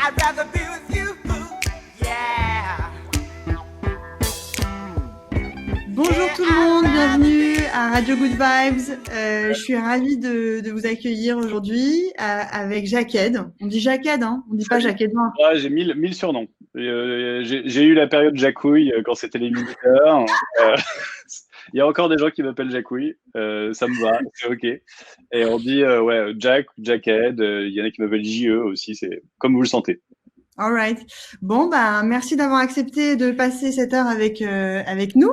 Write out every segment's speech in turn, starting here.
I'd rather be with you. Yeah. Bonjour tout le monde, bienvenue à Radio Good Vibes. Je suis ravie de vous accueillir aujourd'hui avec Jacqued. On dit Jacqued, hein, on dit pas Jacqued. Ouais, j'ai mille surnoms. J'ai eu la période Jacouille quand c'était les militaires. Il y a encore des gens qui m'appellent Jacouille. Ça me va, c'est OK. Et on dit ouais, Jack, Jacked. Il y en a qui m'appellent JE aussi. C'est comme vous le sentez. All right. Bon, bah, merci d'avoir accepté de passer cette heure avec nous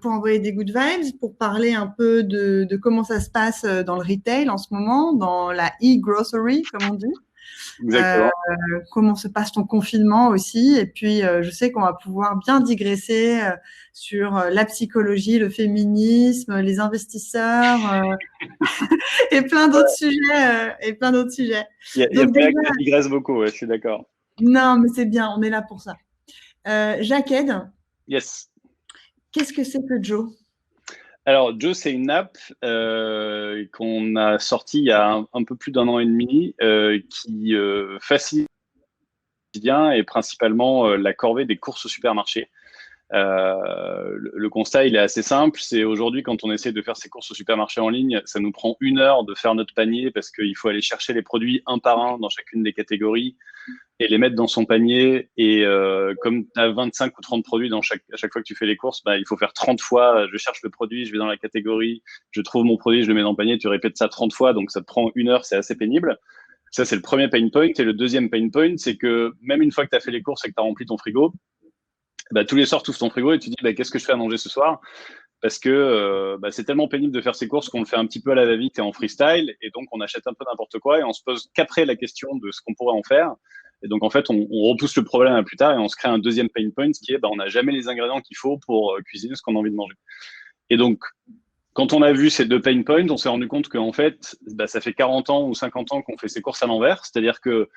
pour envoyer des good vibes, pour parler un peu de comment ça se passe dans le retail en ce moment, dans la e-grocery, comme on dit. Exactement. Comment se passe ton confinement aussi. Et puis, je sais qu'on va pouvoir bien digresser sur la psychologie, le féminisme, les investisseurs et plein d'autres sujets. Il y a pas que ça digresse beaucoup, ouais, je suis d'accord. Non, mais c'est bien, on est là pour ça. Jacqued. Yes. Qu'est-ce que c'est que Joe? Alors, Joe, c'est une app qu'on a sortie il y a un peu plus d'un an et demi qui facilite le quotidien et principalement la corvée des courses au supermarché. Le constat, il est assez simple. C'est aujourd'hui, quand on essaie de faire ses courses au supermarché en ligne, ça nous prend 1 heure de faire notre panier parce qu'il faut aller chercher les produits un par un dans chacune des catégories et les mettre dans son panier. Et comme tu as 25 ou 30 produits à chaque fois que tu fais les courses, bah, il faut faire 30 fois. Je cherche le produit, je vais dans la catégorie, je trouve mon produit, je le mets dans le panier, tu répètes ça 30 fois. Donc, ça te prend 1 heure, c'est assez pénible. Ça, c'est le premier pain point. Et le deuxième pain point, c'est que même une fois que tu as fait les courses et que tu as rempli ton frigo, bah, tous les soirs, tu ouvres ton frigo et tu dis bah, qu'est-ce que je fais à manger ce soir? Parce que bah, c'est tellement pénible de faire ses courses qu'on le fait un petit peu à la va-vite et en freestyle. Et donc, on achète un peu n'importe quoi et on se pose qu'après la question de ce qu'on pourrait en faire. Et donc, en fait, on repousse le problème à plus tard et on se crée un deuxième pain point qui est bah, on n'a jamais les ingrédients qu'il faut pour cuisiner ce qu'on a envie de manger. Et donc, quand on a vu ces deux pain points, on s'est rendu compte qu'en fait, bah, ça fait 40 ans ou 50 ans qu'on fait ses courses à l'envers. C'est-à-dire que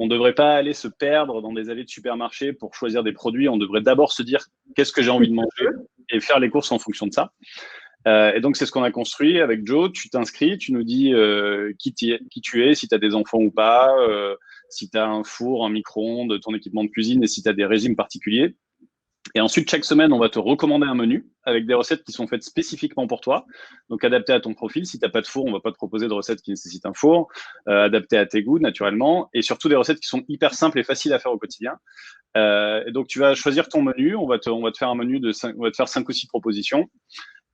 on ne devrait pas aller se perdre dans des allées de supermarché pour choisir des produits. On devrait d'abord se dire qu'est-ce que j'ai envie de manger et faire les courses en fonction de ça. Et donc, c'est ce qu'on a construit avec Joe. Tu t'inscris, tu nous dis qui tu es, si tu as des enfants ou pas, si tu as un four, un micro-ondes, ton équipement de cuisine et si tu as des régimes particuliers. Et ensuite, chaque semaine, on va te recommander un menu avec des recettes qui sont faites spécifiquement pour toi, donc adaptées à ton profil. Si tu n'as pas de four, on ne va pas te proposer de recettes qui nécessitent un four, adaptées à tes goûts, naturellement, et surtout des recettes qui sont hyper simples et faciles à faire au quotidien. Et donc, tu vas choisir ton menu. On va te faire un menu on va te faire 5 ou 6 propositions.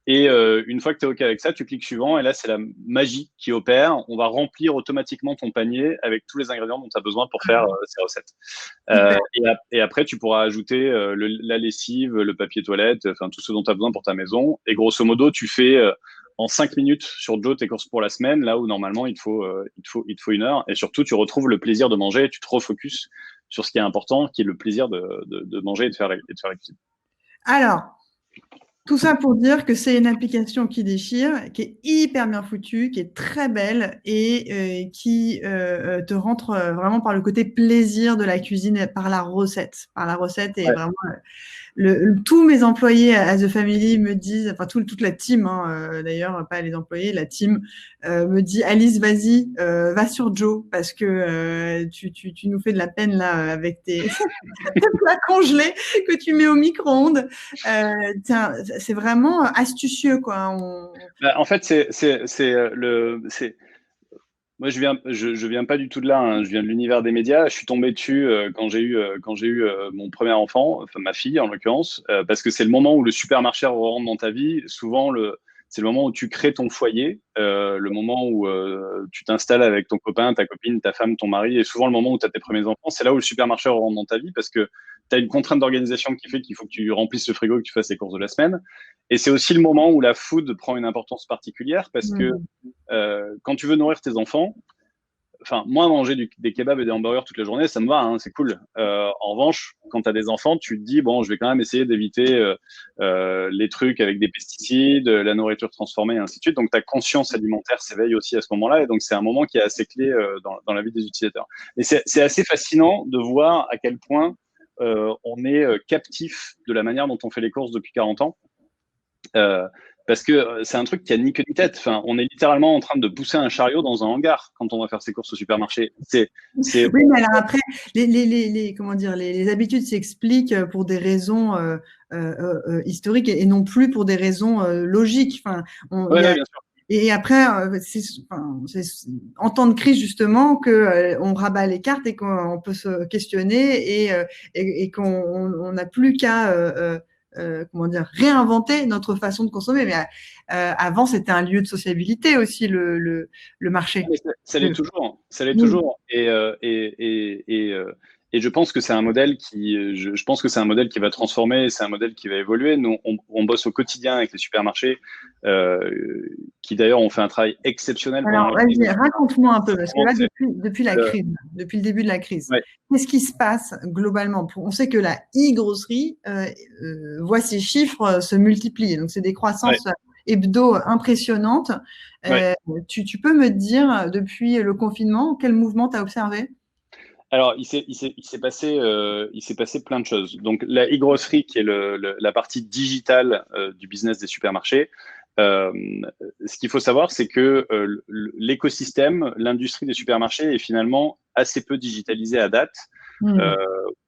Et une fois que tu es OK avec ça, tu cliques suivant. Et là, c'est la magie qui opère. On va remplir automatiquement ton panier avec tous les ingrédients dont tu as besoin pour faire ces recettes. Et après, tu pourras ajouter la lessive, le papier toilette, enfin tout ce dont tu as besoin pour ta maison. Et grosso modo, tu fais en 5 minutes sur Joe tes courses pour la semaine, là où normalement il te faut 1 heure. Et surtout, tu retrouves le plaisir de manger et tu te refocuses sur ce qui est important, qui est le plaisir de manger et de faire la cuisine. Alors, tout ça pour dire que c'est une application qui déchire, qui est hyper bien foutue, qui est très belle et qui te rentre vraiment par le côté plaisir de la cuisine, par la recette. Et vraiment, tous mes employés à The Family me disent, enfin toute la team, hein, d'ailleurs, pas les employés, la team me dit Alice, vas-y, va sur Joe parce que tu nous fais de la peine là avec tes plats congelés que tu mets au micro-ondes. Tiens, c'est vraiment astucieux, quoi. Bah, en fait, moi, je viens pas du tout de là, hein. Je viens de l'univers des médias. Je suis tombé dessus quand j'ai eu mon premier enfant, enfin ma fille en l'occurrence, parce que c'est le moment où le supermarché rentre dans ta vie. Souvent, c'est le moment où tu crées ton foyer, le moment où tu t'installes avec ton copain, ta copine, ta femme, ton mari, et souvent le moment où tu as tes premiers enfants. C'est là où le supermarché rentre dans ta vie parce que tu as une contrainte d'organisation qui fait qu'il faut que tu remplisses le frigo, que tu fasses les courses de la semaine. Et c'est aussi le moment où la food prend une importance particulière parce que quand tu veux nourrir tes enfants, enfin, moi, manger des kebabs et des hamburgers toute la journée, ça me va, hein, c'est cool. En revanche, quand tu as des enfants, tu te dis, bon, je vais quand même essayer d'éviter les trucs avec des pesticides, la nourriture transformée, et ainsi de suite. Donc, ta conscience alimentaire s'éveille aussi à ce moment-là. Et donc, c'est un moment qui est assez clé dans la vie des utilisateurs. Et c'est assez fascinant de voir à quel point on est captif de la manière dont on fait les courses depuis 40 ans. Parce que c'est un truc qui a ni queue ni tête. Enfin, on est littéralement en train de pousser un chariot dans un hangar quand on va faire ses courses au supermarché. Oui, mais alors après, comment dire, les habitudes s'expliquent pour des raisons historiques et non plus pour des raisons logiques. Enfin, il y a, bien sûr. et après, c'est en temps de crise justement que on rabat les cartes et qu'on peut se questionner et qu'on n'a plus qu'à comment dire, réinventer notre façon de consommer. Mais avant, c'était un lieu de sociabilité aussi, le marché. Mais ça l'est toujours, ça l'est toujours. Et je pense que c'est un modèle je pense que c'est un modèle qui va transformer, c'est un modèle qui va évoluer. Nous, on bosse au quotidien avec les supermarchés, qui d'ailleurs ont fait un travail exceptionnel. Alors, vas-y, raconte-moi un peu, parce que là, depuis la le- crise, depuis le début de la crise, Ouais. qu'est-ce qui se passe globalement? On sait que la e-grosserie voit ses chiffres se multiplier, donc c'est des croissances hebdo impressionnantes. Tu peux me dire, depuis le confinement, quel mouvement tu as observé? Alors, il s'est passé plein de choses. Donc, la e-grosserie, qui est la partie digitale du business des supermarchés, ce qu'il faut savoir, c'est que l'écosystème, l'industrie des supermarchés est finalement assez peu digitalisée à date.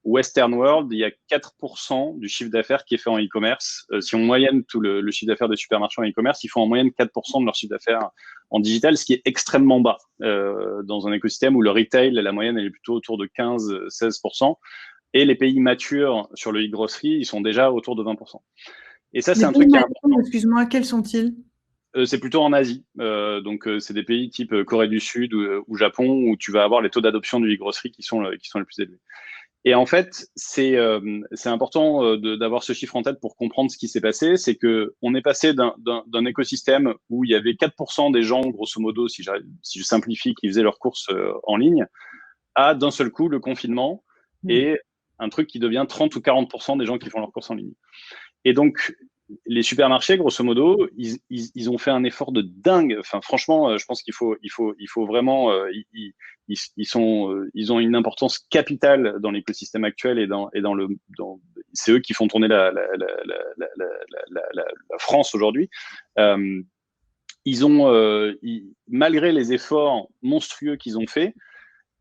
Western World, il y a 4% du chiffre d'affaires qui est fait en e-commerce. Si on moyenne tout le chiffre d'affaires des supermarchés en e-commerce, ils font en moyenne 4% de leur chiffre d'affaires en digital, ce qui est extrêmement bas dans un écosystème où le retail, la moyenne, elle est plutôt autour de 15-16%. Et les pays matures sur le e-grosserie, ils sont déjà autour de 20%. Et ça, c'est un truc qui est important. Excuse-moi, quels sont-ils? C'est plutôt en Asie. Donc, c'est des pays type Corée du Sud ou Japon où tu vas avoir les taux d'adoption du e-grosserie qui sont les plus élevés. Et en fait, c'est important d'avoir ce chiffre en tête pour comprendre ce qui s'est passé. C'est que on est passé d'un écosystème où il y avait 4% des gens, grosso modo, si je simplifie, qui faisaient leurs courses en ligne, à d'un seul coup le confinement et un truc qui devient 30 ou 40% des gens qui font leurs courses en ligne. Et donc, les supermarchés, grosso modo, ils ont fait un effort de dingue. Enfin, franchement, je pense qu'il faut vraiment, ils ont une importance capitale dans l'écosystème actuel c'est eux qui font tourner la France aujourd'hui. Malgré les efforts monstrueux qu'ils ont faits,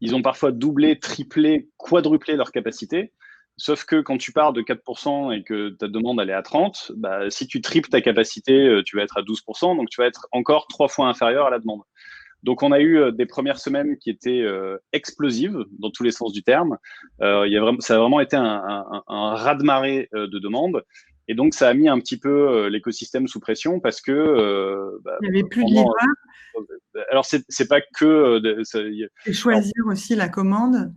ils ont parfois doublé, triplé, quadruplé leur capacité. Sauf que quand tu pars de 4% et que ta demande elle est à 30, bah, si tu triples ta capacité, tu vas être à 12%, donc tu vas être encore 3 fois inférieur à la demande. Donc on a eu des premières semaines qui étaient explosives dans tous les sens du terme. Ça a vraiment été un raz-de-marée de demandes. Et donc ça a mis un petit peu l'écosystème sous pression parce que il n'y avait plus de livreur. Alors c'est pas que et choisir aussi la commande.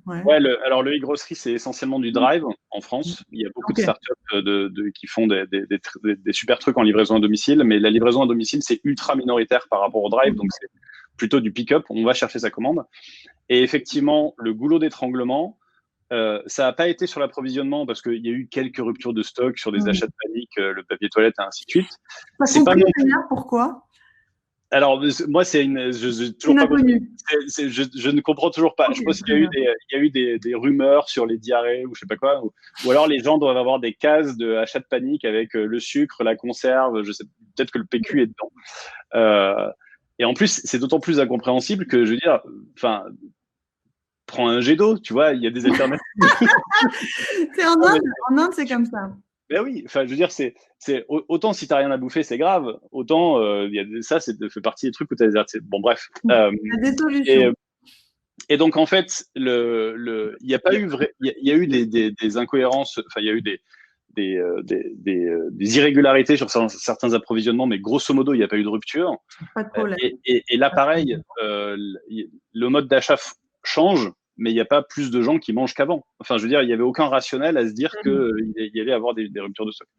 Alors le e-grosserie, c'est essentiellement du drive en France. Il y a beaucoup de startups qui font des super trucs en livraison à domicile, mais la livraison à domicile, c'est ultra minoritaire par rapport au drive, donc c'est plutôt du pick-up. On va chercher sa commande. Et effectivement, le goulot d'étranglement, ça n'a pas été sur l'approvisionnement parce qu'il y a eu quelques ruptures de stock sur des achats de panique, le papier toilette et ainsi de suite. C'est pas pourquoi? Alors, moi, je ne comprends toujours pas. Je pense qu'il y a eu des rumeurs sur les diarrhées ou je sais pas quoi. Ou alors, les gens doivent avoir des cases de achat de panique avec le sucre, la conserve, je sais, peut-être que le PQ est dedans. Et en plus, c'est d'autant plus incompréhensible que, je veux dire, enfin, prends un jet d'eau, tu vois, il y a des alternatives. C'est en Inde, c'est comme ça. Ben oui, enfin, je veux dire, c'est autant si t'as rien à bouffer, c'est grave, autant ça, fait partie des trucs où t'as des bon, bref. Il y a des solutions. Et donc en fait, il y a pas eu il y a eu des incohérences, enfin il y a eu des irrégularités sur certains approvisionnements, mais grosso modo, il n'y a pas eu de rupture. Pas de problème. Et là, pareil, le mode d'achat change, mais il n'y a pas plus de gens qui mangent qu'avant. Enfin, je veux dire, il n'y avait aucun rationnel à se dire qu'il y allait avoir des ruptures de stock.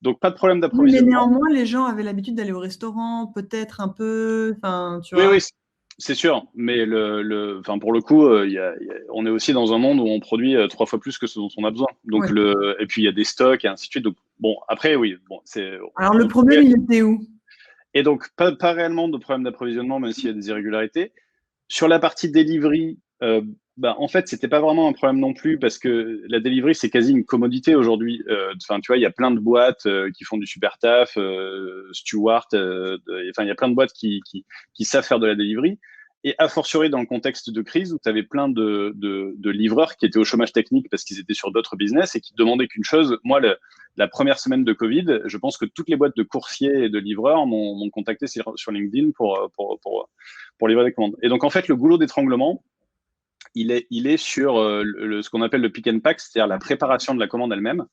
Donc, pas de problème d'approvisionnement. Mais néanmoins, les gens avaient l'habitude d'aller au restaurant, peut-être un peu. Tu vois. Oui, c'est sûr. Mais pour le coup, on est aussi dans un monde où on produit 3 fois plus que ce dont on a besoin. Donc, et puis, il y a des stocks et ainsi de suite. Donc, bon, après, oui. Bon, alors, le problème, il était où? Et donc, pas réellement de problème d'approvisionnement, même s'il y a des irrégularités. Sur la partie delivery, En fait, c'était pas vraiment un problème non plus parce que la delivery, c'est quasi une commodité aujourd'hui. Enfin, tu vois, il y a plein de boîtes qui font du super taf, Stewart, enfin, il y a plein de boîtes qui savent faire de la delivery. Et a fortiori dans le contexte de crise où tu avais plein de livreurs qui étaient au chômage technique parce qu'ils étaient sur d'autres business et qui demandaient qu'une chose. Moi, la première semaine de Covid, je pense que toutes les boîtes de coursiers et de livreurs m'ont contacté sur LinkedIn pour livrer des commandes. Et donc, en fait, le goulot d'étranglement, il est sur ce qu'on appelle le pick and pack, c'est-à-dire la préparation de la commande elle-même.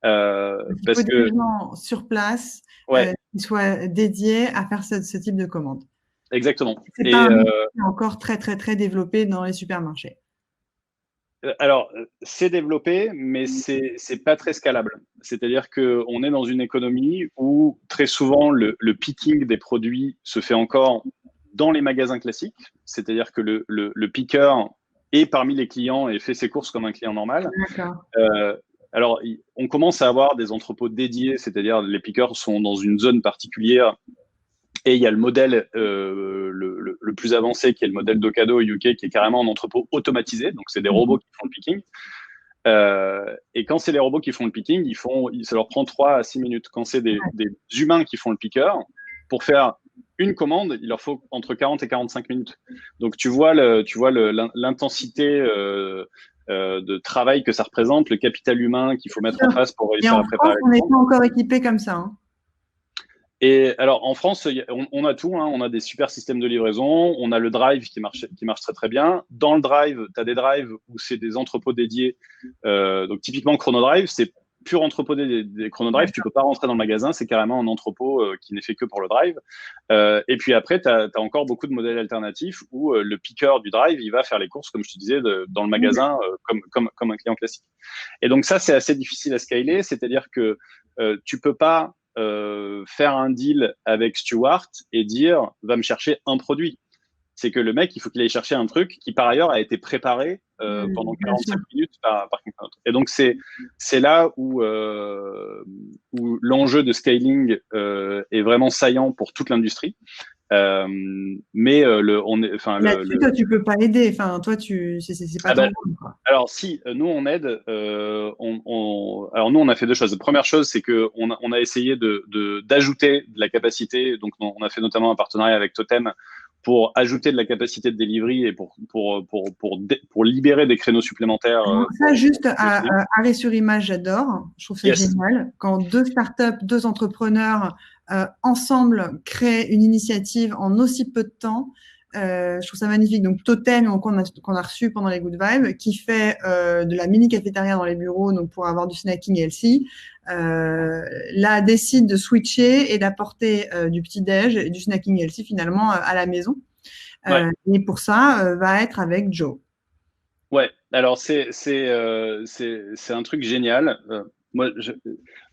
Il Parce faut que, des gens sur place ouais, qui soient dédiés à faire ce type de commande. exactement. C'est Et pas un métier encore très, très, très développé dans les supermarchés. alors, c'est développé, mais c'est pas très scalable. C'est-à-dire qu'on est dans une économie où très souvent le picking des produits se fait encore dans les magasins classiques. C'est-à-dire que le picker est parmi les clients et fait ses courses comme un client normal. D'accord. Alors, on commence à avoir des entrepôts dédiés, c'est-à-dire les pickers sont dans une zone particulière. Et il y a le modèle le plus avancé qui est le modèle d'Ocado au UK qui est carrément un entrepôt automatisé. Donc, c'est des robots qui font le picking. Et quand c'est les robots qui font le picking, ça leur prend 3 à 6 minutes. Quand c'est des humains qui font le picker, pour faire une commande, il leur faut entre 40 et 45 minutes. Donc, tu vois l'intensité de travail que ça représente, le capital humain qu'il faut mettre en face pour Et réussir en à préparer France, la on n'est commande. pas encore équipé comme ça. Hein. Et alors, en France, on a tout. Hein. On a des super systèmes de livraison. On a le drive qui marche très, très bien. Dans le drive, tu as des drives où c'est des entrepôts dédiés. Donc, typiquement, Chronodrive, c'est pur entrepôt des Chronodrive. Tu peux pas rentrer dans le magasin. C'est carrément un entrepôt qui n'est fait que pour le drive. Et puis après, tu as encore beaucoup de modèles alternatifs où le picker du drive, il va faire les courses, comme je te disais, dans le magasin, comme un client classique. Et donc, ça, c'est assez difficile à scaler. C'est-à-dire que tu peux pas faire un deal avec Stewart et dire va me chercher un produit. C'est que le mec, il faut qu'il aille chercher un truc qui par ailleurs a été préparé pendant 45 minutes par quelqu'un d'autre. Et donc c'est là où l'enjeu de scaling est vraiment saillant pour toute l'industrie. Mais Là-dessus, toi, tu peux pas aider. Enfin, toi, c'est pas ton rôle, quoi. alors si nous on aide, alors nous on a fait deux choses. La première chose, c'est que on a essayé d'ajouter de la capacité. Donc on a fait notamment un partenariat avec Totem pour ajouter de la capacité de delivery et pour libérer des créneaux supplémentaires. Ça, juste arrêt sur image, j'adore. Je trouve ça Yes. génial. Quand deux startups, deux entrepreneurs ensemble créent une initiative en aussi peu de temps, je trouve ça magnifique. Donc Totem, qu'on a reçu pendant les Good Vibes, qui fait de la mini cafétéria dans les bureaux, donc pour avoir du snacking healthy, là décide de switcher et d'apporter du petit déj et du snacking healthy finalement à la maison. Ouais. Et pour ça, va être avec Joe. Ouais. Alors c'est un truc génial. Moi,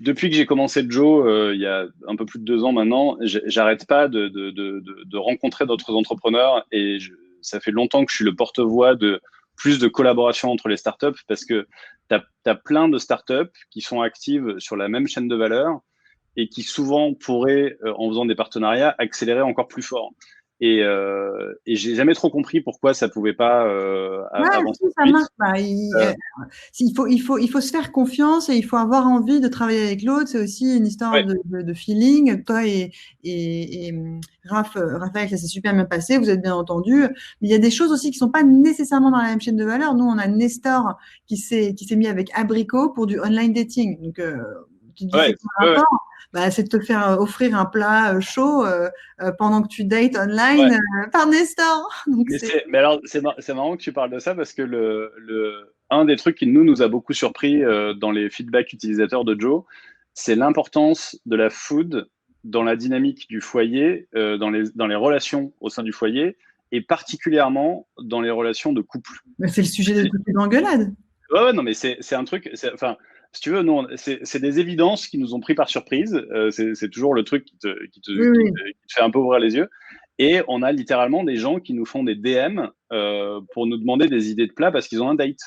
depuis que j'ai commencé Joe, il y a un peu plus de 2 ans maintenant, j'arrête pas de rencontrer d'autres entrepreneurs et ça fait longtemps que je suis le porte-voix de plus de collaboration entre les startups parce que tu as plein de startups qui sont actives sur la même chaîne de valeur et qui souvent pourraient, en faisant des partenariats, accélérer encore plus fort. Et j'ai jamais trop compris pourquoi ça pouvait pas avancer. Si, ça marche pas. Il faut se faire confiance et il faut avoir envie de travailler avec l'autre. C'est aussi une histoire de feeling. Toi et Raphaël, ça s'est super bien passé. Vous êtes bien entendu. Mais il y a des choses aussi qui sont pas nécessairement dans la même chaîne de valeur. Nous, on a Nestor qui s'est mis avec Abricot pour du online dating. Donc, tu dis c'est quoi le rapport ? Bah, c'est de te faire offrir un plat chaud pendant que tu dates online par Nestor. Donc mais alors, c'est marrant que tu parles de ça parce que un des trucs qui nous a beaucoup surpris dans les feedbacks utilisateurs de Joe, c'est l'importance de la food dans la dynamique du foyer, dans les relations au sein du foyer et particulièrement dans les relations de couple. Mais c'est le sujet de toutes les engueulades. Ouais, non, mais c'est un truc. Enfin, si tu veux, nous, c'est des évidences qui nous ont pris par surprise. C'est toujours le truc qui te fait un peu ouvrir les yeux. Et on a littéralement des gens qui nous font des DM pour nous demander des idées de plats parce qu'ils ont un date.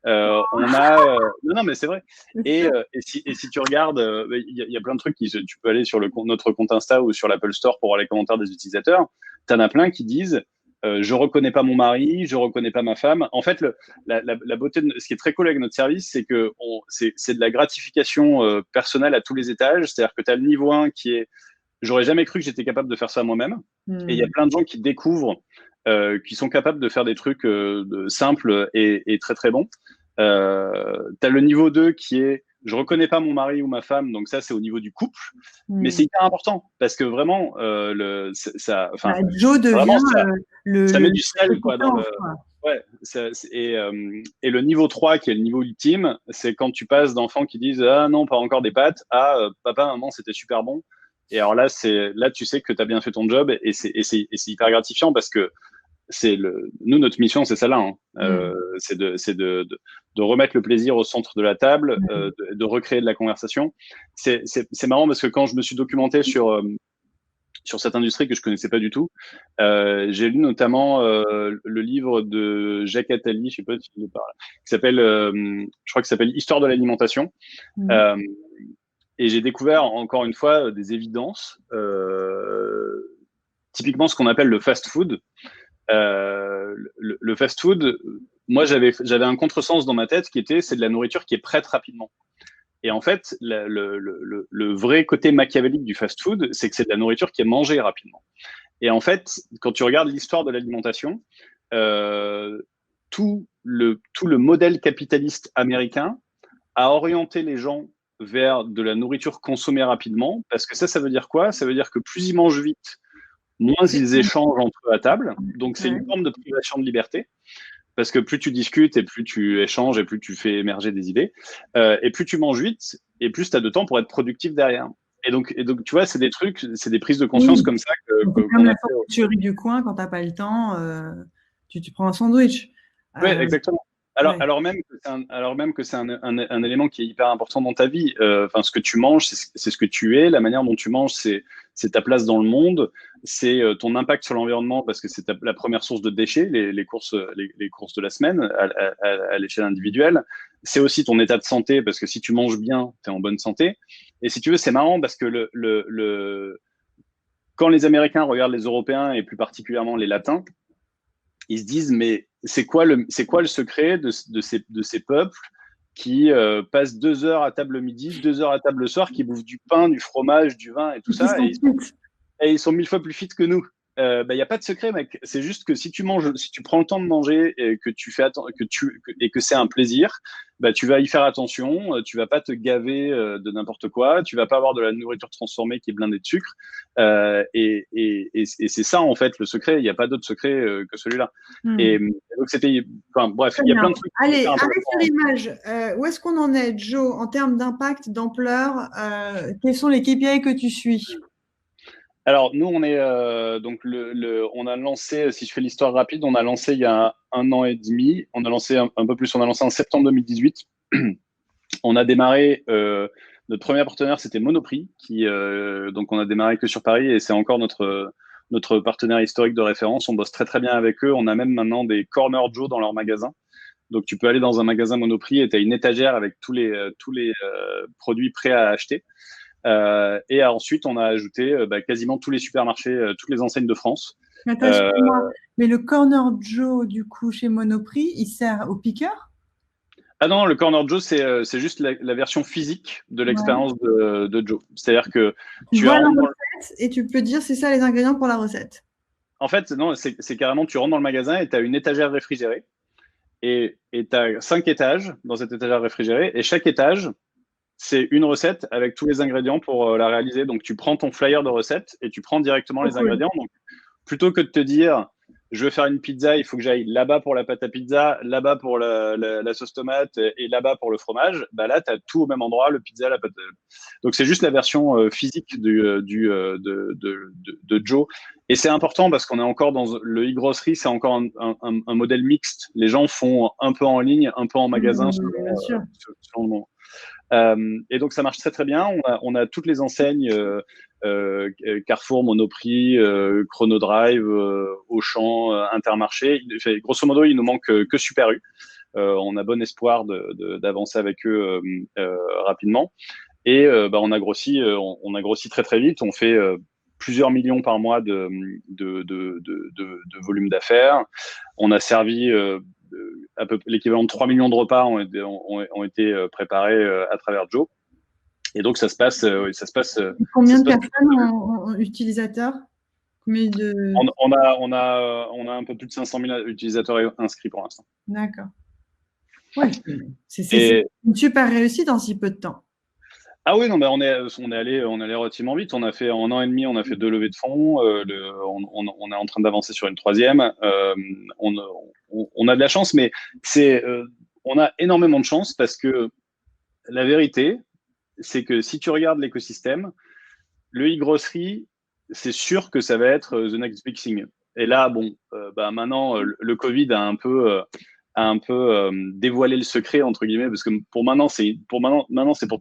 Non, mais c'est vrai. Et si tu regardes, il y a plein de trucs tu peux aller sur notre compte Insta ou sur l'Apple Store pour voir les commentaires des utilisateurs. T'en as plein qui disent je reconnais pas mon mari, je reconnais pas ma femme. En fait, la beauté, ce qui est très cool avec notre service, c'est que c'est de la gratification personnelle à tous les étages. C'est-à-dire que tu as le niveau 1 qui est, j'aurais jamais cru que j'étais capable de faire ça moi-même. Et il y a plein de gens qui découvrent, qui sont capables de faire des trucs simples et très très bons. Tu as le niveau 2 qui est, je reconnais pas mon mari ou ma femme, donc ça c'est au niveau du couple, mais c'est hyper important parce que vraiment Joe devient ça met du sel quoi dans le ouais et le niveau 3 qui est le niveau ultime, c'est quand tu passes d'enfants qui disent ah non pas encore des pâtes à papa maman c'était super bon, et alors là tu sais que tu as bien fait ton job et c'est hyper gratifiant parce que nous, notre mission, c'est celle-là. C'est de remettre le plaisir au centre de la table, de recréer de la conversation. C'est marrant parce que quand je me suis documenté sur cette industrie que je connaissais pas du tout, j'ai lu notamment le livre de Jacques Attali, je sais pas si je parle, qui s'appelle, je crois que ça s'appelle Histoire de l'alimentation. Et j'ai découvert encore une fois des évidences, typiquement ce qu'on appelle le fast-food. Le fast-food, moi j'avais un contresens dans ma tête qui était c'est de la nourriture qui est prête rapidement. Et en fait, le vrai côté machiavélique du fast-food, c'est que c'est de la nourriture qui est mangée rapidement. Et en fait, quand tu regardes l'histoire de l'alimentation, tout le modèle capitaliste américain a orienté les gens vers de la nourriture consommée rapidement, parce que ça veut dire quoi? Ça veut dire que plus ils mangent vite, moins ils échangent entre eux à table. Donc, c'est une forme de privation de liberté. Parce que plus tu discutes et plus tu échanges et plus tu fais émerger des idées, et plus tu manges vite et plus tu as de temps pour être productif derrière. Et donc, tu vois, c'est des trucs, c'est des prises de conscience comme ça. Comme la forturie du coin, quand tu n'as pas le temps, tu prends un sandwich. Oui, exactement. Alors même que c'est un élément qui est hyper important dans ta vie. Ce que tu manges, c'est ce que tu es. La manière dont tu manges, c'est ta place dans le monde. C'est ton impact sur l'environnement parce que c'est la première source de déchets, les courses de la semaine à l'échelle individuelle. C'est aussi ton état de santé parce que si tu manges bien, tu es en bonne santé. Et si tu veux, c'est marrant parce que quand les Américains regardent les Européens et plus particulièrement les Latins, ils se disent mais c'est quoi le secret de ces peuples qui passent 2 heures à table le midi, 2 heures à table le soir, qui bouffent du pain, du fromage, du vin et tout ça, et ils sont 1000 fois plus fit que nous. Y a pas de secret, mec. C'est juste que si tu prends le temps de manger et que tu fais et que c'est un plaisir, tu vas y faire attention. Tu vas pas te gaver de n'importe quoi. Tu vas pas avoir de la nourriture transformée qui est blindée de sucre. Et c'est ça en fait le secret. Il n'y a pas d'autre secret que celui-là. Et donc bref, il y a plein de trucs. Allez, avec l'image, où est-ce qu'on en est, Joe, en termes d'impact, d'ampleur? Quels sont les KPI que tu suis? Alors, nous, on est on a lancé, si je fais l'histoire rapide, on a lancé il y a 1 an et demi. On a lancé un peu plus, on a lancé en septembre 2018. On a démarré, notre premier partenaire, c'était Monoprix, donc on a démarré que sur Paris et c'est encore notre partenaire historique de référence. On bosse très très bien avec eux. On a même maintenant des Corner Joe dans leur magasin. Donc, tu peux aller dans un magasin Monoprix et tu as une étagère avec tous les produits prêts à acheter. Et ensuite, on a ajouté quasiment tous les supermarchés, toutes les enseignes de France. Attends, excuse-moi, mais le Corner Joe, du coup, chez Monoprix, il sert au piqueur? Ah non, le Corner Joe, c'est juste la version physique de l'expérience de Joe. C'est-à-dire que tu vois la recette et tu peux dire c'est ça les ingrédients pour la recette. En fait, non, c'est carrément, tu rentres dans le magasin et tu as une étagère réfrigérée. Et tu as 5 étages dans cette étagère réfrigérée. Et chaque étage, c'est une recette avec tous les ingrédients pour la réaliser. Donc, tu prends ton flyer de recette et tu prends directement les ingrédients. Donc, plutôt que de te dire, je veux faire une pizza, il faut que j'aille là-bas pour la pâte à pizza, là-bas pour la sauce tomate et là-bas pour le fromage, là, tu as tout au même endroit, le pizza, la pâte. Donc, c'est juste la version physique de Joe. Et c'est important parce qu'on est encore dans le e-grocery, c'est encore un modèle mixte. Les gens font un peu en ligne, un peu en magasin selon le moment. Et donc, ça marche très, très bien. On a toutes les enseignes Carrefour, Monoprix, Chronodrive, Auchan, Intermarché. Grosso modo, il nous manque que Super U. On a bon espoir d'avancer avec eux rapidement. Et on a grossi très, très vite. On fait plusieurs millions par mois de volume d'affaires. On a servi à peu l'équivalent de 3 millions de repas ont été préparés à travers Joe. Et donc, ça se passe. Combien de personnes en utilisateurs? Combien de... On a un peu plus de 500 000 utilisateurs inscrits pour l'instant. D'accord. Ouais, c'est une super réussite en si peu de temps. Ah oui, non, on est allé relativement vite. On a fait en 1 an et demi, on a fait 2 levées de fonds. On est en train d'avancer sur une 3e. On a de la chance, mais on a énormément de chance parce que la vérité, c'est que si tu regardes l'écosystème, le e-grocery, c'est sûr que ça va être the next big thing. Et là, bon, maintenant, le Covid a un peu dévoilé le secret, entre guillemets, parce que maintenant, c'est pour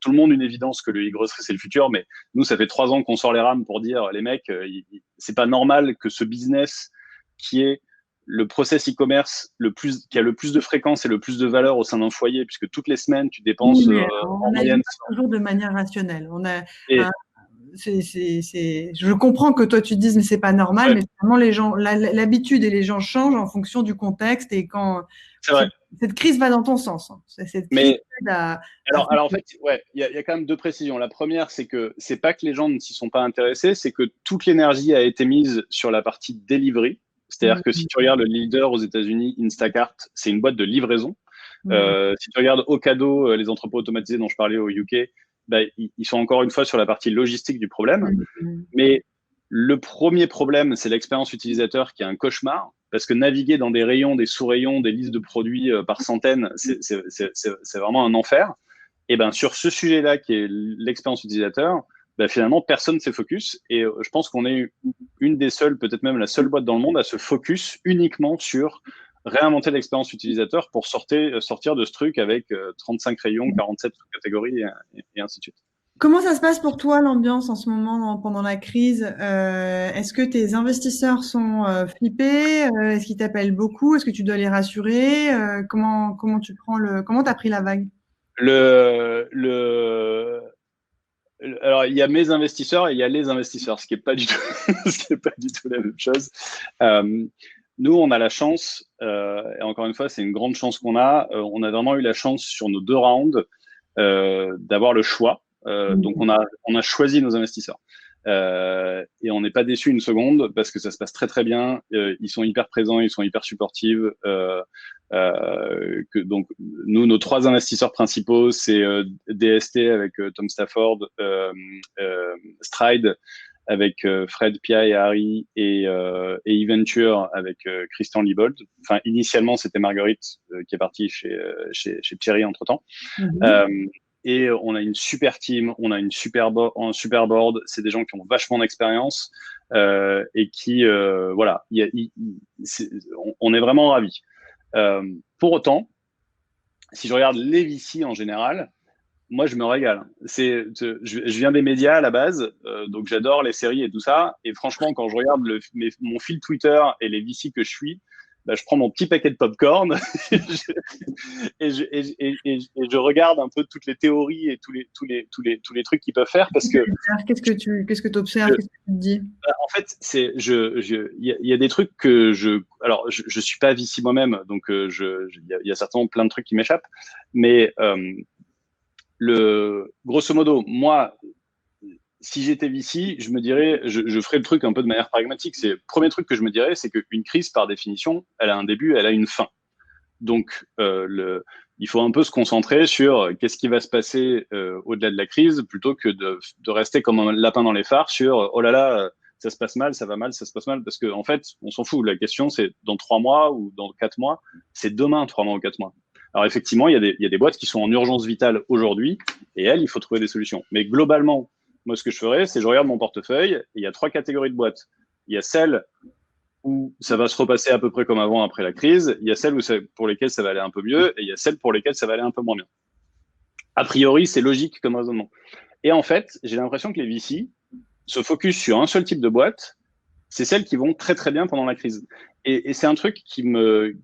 tout le monde une évidence que le e-grocery, c'est le futur. Mais nous, ça fait 3 ans qu'on sort les rames pour dire, les mecs, c'est pas normal que ce business qui est le process e-commerce qui a le plus de fréquence et le plus de valeur au sein d'un foyer, puisque toutes les semaines, tu dépenses en moyenne. Toujours de manière rationnelle. Je comprends que toi tu te dises mais c'est pas normal, ouais. Mais vraiment les gens, l'habitude et les gens changent en fonction du contexte et quand cette crise va dans ton sens. Alors en fait, il y a quand même 2 précisions. La première, c'est que c'est pas que les gens ne s'y sont pas intéressés, c'est que toute l'énergie a été mise sur la partie delivery. C'est-à-dire que si tu regardes le leader aux États-Unis, Instacart, c'est une boîte de livraison. Si tu regardes Ocado, les entrepôts automatisés dont je parlais au UK, ils sont encore une fois sur la partie logistique du problème. Mais le premier problème, c'est l'expérience utilisateur qui est un cauchemar, parce que naviguer dans des rayons, des sous-rayons, des listes de produits par centaines, c'est vraiment un enfer. Et sur ce sujet-là, qui est l'expérience utilisateur, finalement, personne ne s'est focus. Et je pense qu'on est une des seules, peut-être même la seule boîte dans le monde à se focus uniquement sur réinventer l'expérience utilisateur pour sortir de ce truc avec 35 rayons, 47 catégories et ainsi de suite. Comment ça se passe pour toi, l'ambiance en ce moment pendant la crise? Est-ce que tes investisseurs sont flippés? Est-ce qu'ils t'appellent beaucoup? Est-ce que tu dois les rassurer? Comment t'as pris la vague? Alors, il y a mes investisseurs et il y a les investisseurs, ce qui n'est pas du tout, la même chose. Nous, on a la chance, et encore une fois, c'est une grande chance qu'on a. On a vraiment eu la chance sur nos 2 rounds d'avoir le choix. Donc, on a choisi nos investisseurs. Et on n'est pas déçu une seconde parce que ça se passe très très bien. Ils sont hyper présents, ils sont hyper supportifs. Donc nous, nos 3 investisseurs principaux, c'est DST avec Tom Stafford, Stride avec Fred, Pia et Harry et eVenture avec Christian Liebold. Enfin, initialement, c'était Marguerite qui est partie chez Thierry entre-temps. Et on a une super team, on a un super board. C'est des gens qui ont vachement d'expérience et qui, voilà, on est vraiment ravis. Pour autant, si je regarde les VC en général, moi, je me régale. Je viens des médias à la base, donc j'adore les séries et tout ça. Et franchement, quand je regarde mon fil Twitter et les VC que je suis, je prends mon petit paquet de popcorn et je regarde un peu toutes les théories et tous les trucs qu'ils peuvent faire parce que. Qu'est-ce que tu observes? Qu'est-ce que tu te dis? En fait, il y a des trucs que alors je suis pas VC moi-même, donc il y a certainement plein de trucs qui m'échappent, mais grosso modo, moi, si j'étais VC, je me dirais, je ferais le truc un peu de manière pragmatique. Le premier truc que je me dirais, c'est qu'une crise, par définition, elle a un début, elle a une fin. Donc, il faut un peu se concentrer sur qu'est-ce qui va se passer au-delà de la crise, plutôt que de rester comme un lapin dans les phares sur oh là là, ça se passe mal, ça va mal, ça se passe mal, parce qu'en fait, on s'en fout. La question, c'est dans 3 mois ou dans 4 mois, c'est demain 3 mois ou 4 mois. Alors effectivement, il y a des boîtes qui sont en urgence vitale aujourd'hui, et il faut trouver des solutions. Mais globalement, moi, ce que je ferais, c'est je regarde mon portefeuille, et il y a 3 catégories de boîtes. Il y a celles où ça va se repasser à peu près comme avant après la crise, il y a celles pour lesquelles ça va aller un peu mieux, et il y a celles pour lesquelles ça va aller un peu moins bien. A priori, c'est logique comme raisonnement. Et en fait, j'ai l'impression que les VC se focus sur un seul type de boîte, c'est celles qui vont très très bien pendant la crise. Et c'est un truc qui me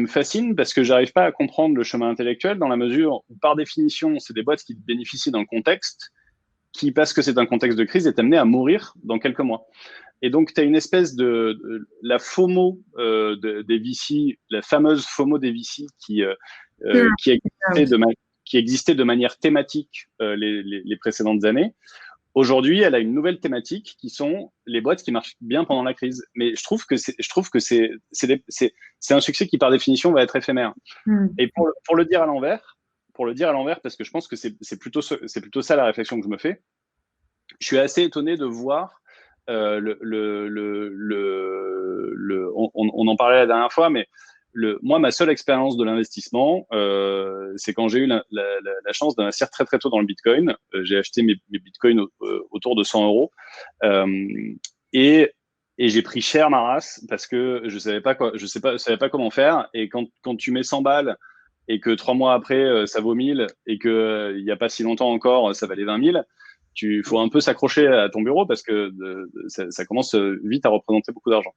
fascine parce que j'arrive pas à comprendre le chemin intellectuel dans la mesure où, par définition, c'est des boîtes qui bénéficient d'un contexte qui, parce que c'est un contexte de crise, est amené à mourir dans quelques mois. Et donc, tu as une espèce de la FOMO des VC, la fameuse FOMO des VC qui existait de manière thématique les précédentes années. Aujourd'hui, elle a une nouvelle thématique qui sont les boîtes qui marchent bien pendant la crise. Mais je trouve que c'est un succès qui, par définition, va être éphémère. Et pour le dire à l'envers, parce que je pense que c'est plutôt ça la réflexion que je me fais. Je suis assez étonné de voir on en parlait la dernière fois, mais moi, ma seule expérience de l'investissement, c'est quand j'ai eu la chance d'investir très très tôt dans le Bitcoin. J'ai acheté mes Bitcoins autour de 100 euros et j'ai pris cher ma race parce que je savais pas comment faire. Et quand tu mets 100 balles et que 3 mois après ça vaut 1000 et que il y a pas si longtemps encore ça valait 20 000, faut un peu s'accrocher à ton bureau parce que ça commence vite à représenter beaucoup d'argent.